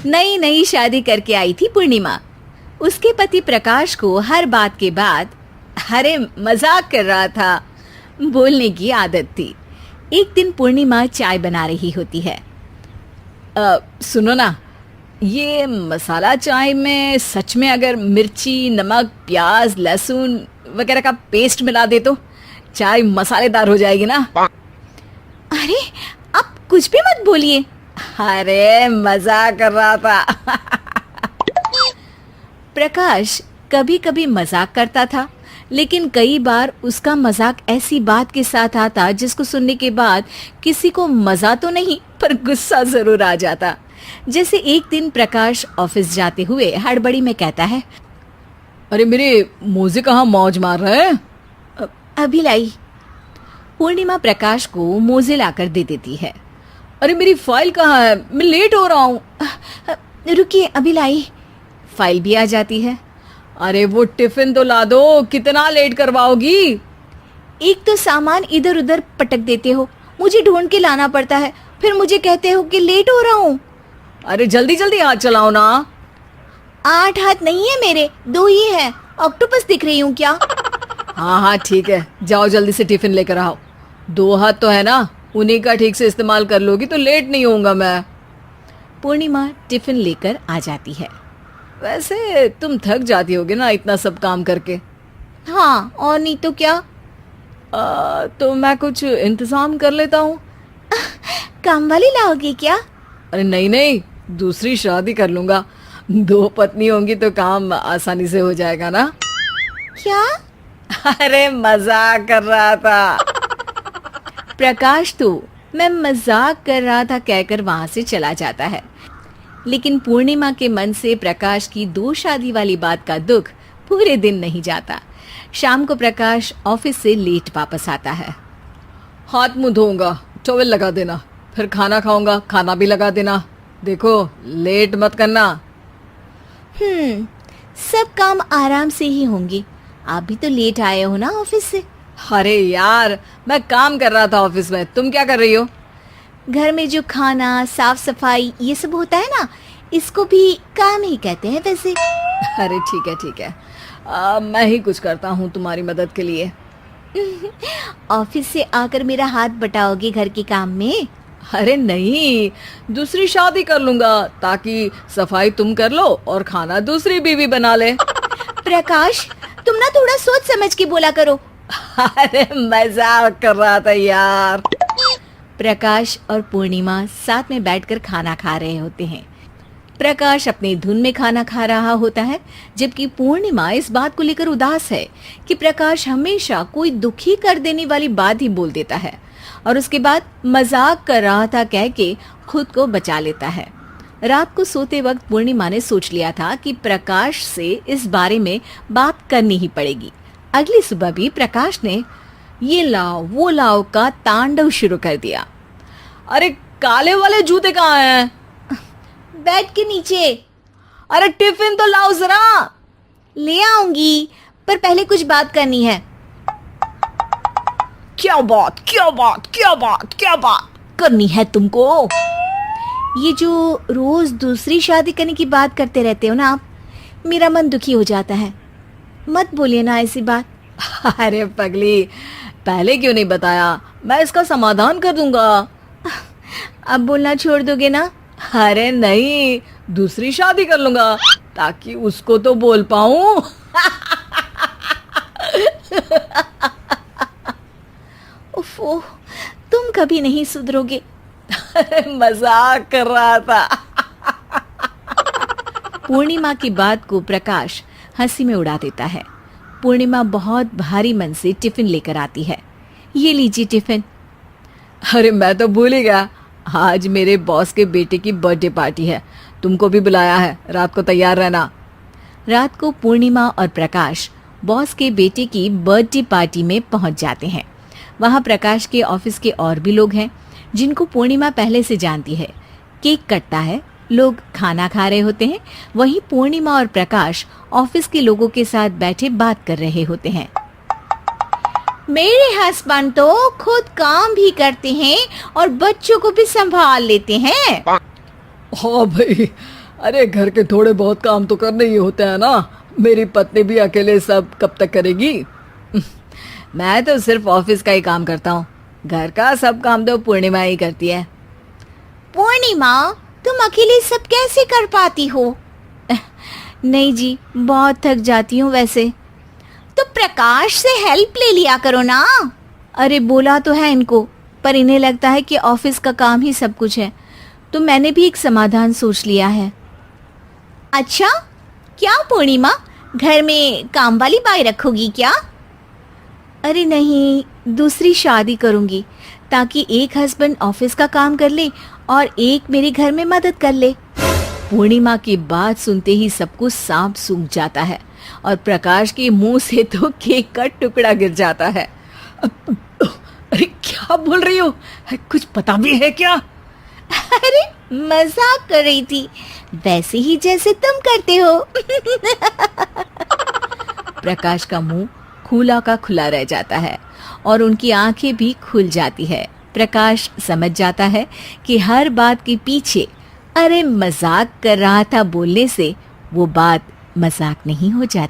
नई नई शादी करके आई थी पूर्णिमा। उसके पति प्रकाश को हर बात के बाद अरे मजाक कर रहा था बोलने की आदत थी। एक दिन पूर्णिमा चाय बना रही होती है। सुनो ना, ये मसाला चाय में सच में अगर मिर्ची, नमक, प्याज, लहसुन वगैरह का पेस्ट मिला दे तो चाय मसालेदार हो जाएगी ना। अरे आप कुछ भी मत बोलिए। अरे मजाक कर रहा था। प्रकाश कभी कभी मजाक करता था, लेकिन कई बार उसका मजाक ऐसी बात के साथ आता जिसको सुनने के बाद किसी को मजा तो नहीं पर गुस्सा जरूर आ जाता। जैसे एक दिन प्रकाश ऑफिस जाते हुए हड़बड़ी में कहता है, अरे मेरे मोजे कहाँ मौज मार रहे हैं? अभी लाई। पूर्णिमा प्रकाश को मोजे लाकर दे देती है। अरे मेरी फाइल कहाँ है? मैं लेट हो रहा हूँ। रुकिए अभी लाई। फाइल भी आ जाती है। अरे वो टिफिन तो ला दो, कितना लेट करवाओगी? एक तो सामान इधर उधर पटक देते हो, मुझे ढूंढ के लाना पड़ता है, फिर मुझे कहते हो कि लेट हो रहा हूँ। अरे जल्दी जल्दी हाथ चलाओ ना। 8 हाथ नहीं है मेरे, 2 ही है। ऑक्टोपस दिख रही हूँ क्या? हाँ ठीक है, जाओ जल्दी से टिफिन लेकर आओ। 2 हाथ तो है ना, उन्हीं का ठीक से इस्तेमाल कर लोगी तो लेट नहीं होऊंगा मैं। पूर्णिमा टिफिन लेकर आ जाती है। वैसे तुम थक जाती होगी ना इतना सब काम करके। हाँ, और नहीं तो क्या। तो मैं कुछ इंतजाम कर लेता हूँ। काम वाली लाओगी क्या? अरे नहीं, दूसरी शादी कर लूंगा। 2 पत्नी होंगी तो काम आसानी से हो जाएगा ना। क्या? अरे मजाक कर रहा था। प्रकाश तो मैं मजाक कर रहा था कहकर वहां से चला जाता है, लेकिन पूर्णिमा के मन से प्रकाश की 2 शादी वाली बात का दुख पूरे दिन नहीं जाता। शाम को प्रकाश ऑफिस से लेट वापस आता है। हाथ मुंह धोऊंगा, टॉवेल लगा देना, फिर खाना खाऊंगा, खाना भी लगा देना। देखो लेट मत करना। सब काम आराम से ही होंगे। आप भी तो लेट आए हो ना ऑफिस से। अरे यार, मैं काम कर रहा था ऑफिस में, तुम क्या कर रही हो? घर में जो खाना, साफ सफाई ये सब होता है ना, इसको भी काम ही कहते हैं वैसे। अरे ठीक है, मैं ही कुछ करता हूँ तुम्हारी मदद के लिए। ऑफिस से आकर मेरा हाथ बटाओगे घर के काम में? अरे नहीं, दूसरी शादी कर लूंगा ताकि सफाई तुम कर लो और खाना दूसरी बीवी बना ले। प्रकाश, तुम ना थोड़ा सोच समझ के बोला करो। अरे मजाक कर रहा था यार। प्रकाश और पूर्णिमा साथ में बैठकर खाना खा रहे होते हैं। प्रकाश अपनी धुन में खाना खा रहा होता है, जबकि पूर्णिमा इस बात को लेकर उदास है कि प्रकाश हमेशा कोई दुखी कर देने वाली बात ही बोल देता है और उसके बाद मजाक कर रहा था कह के खुद को बचा लेता है। रात को सोते वक्त पूर्णिमा ने सोच लिया था कि प्रकाश से इस बारे में बात करनी ही पड़ेगी। अगली सुबह भी प्रकाश ने ये लाओ वो लाओ का तांडव शुरू कर दिया। अरे काले वाले जूते कहाँ हैं? बेड के नीचे। अरे टिफिन तो लाओ जरा। ले आऊंगी, पर पहले कुछ बात करनी है। क्या बात करनी है तुमको? ये जो रोज दूसरी शादी करने की बात करते रहते हो ना आप, मेरा मन दुखी हो जाता है। मत बोलिए ना ऐसी बात। अरे पगली, पहले क्यों नहीं बताया? मैं इसका समाधान कर दूंगा। अब बोलना छोड़ दोगे ना? अरे नहीं, दूसरी शादी कर लूंगा ताकि उसको तो बोल पाऊं। उफ़, तुम कभी नहीं सुधरोगे। अरे मजाक कर रहा था। पूर्णिमा की बात को प्रकाश हंसी में उड़ा देता है। पूर्णिमा बहुत भारी मन से टिफिन लेकर आती है। ये लीजिए टिफिन। अरे मैं तो भूल ही गया, आज मेरे बॉस के बेटे की बर्थडे पार्टी है, तुमको भी बुलाया है, रात को तैयार रहना। रात को पूर्णिमा और प्रकाश बॉस के बेटे की बर्थडे पार्टी में पहुंच जाते हैं। वहां प्रकाश के ऑफिस के और भी लोग हैं जिनको पूर्णिमा पहले से जानती है। केक कटता है, लोग खाना खा रहे होते हैं। वहीं पूर्णिमा और प्रकाश ऑफिस के लोगों के साथ बैठे बात कर रहे होते हैं। मेरे हस्बैंड तो खुद काम भी करते हैं और बच्चों को भी संभाल लेते हैं। हाँ भाई, अरे घर के थोड़े बहुत काम तो करने ही होते हैं ना। मेरी पत्नी भी अकेले सब कब तक करेगी? मैं तो सिर्फ ऑफिस का ही काम करता हूँ, घर का सब काम तो पूर्णिमा ही करती है। पूर्णिमा, तुम अकेले सब कैसे कर पाती हो? नहीं जी, बहुत थक जाती हूँ वैसे। तो प्रकाश से हेल्प ले लिया करो ना। अरे बोला तो है इनको, पर इन्हें लगता है कि ऑफिस का काम ही सब कुछ है, तो मैंने भी एक समाधान सोच लिया है। अच्छा, क्या पूर्णिमा, घर में काम वाली बाई रखोगी क्या? अरे नहीं, दूसरी शादी करूंगी ताकि एक हस्बैंड ऑफिस का काम कर ले और एक मेरे घर में मदद कर ले। पूर्णिमा की बात सुनते ही सब कुछ सांप सूंघ जाता है और प्रकाश के मुंह से तो केक का टुकड़ा गिर जाता है। अरे क्या बोल रही हो? कुछ पता भी है क्या? अरे मजाक कर रही थी, वैसे ही जैसे तुम करते हो। प्रकाश का मुंह खुला का खुला रह जाता है और उनकी आंखें भी खुल जाती है। प्रकाश समझ जाता है कि हर बात के पीछे अरे मजाक कर रहा था बोलने से वो बात मजाक नहीं हो जाती।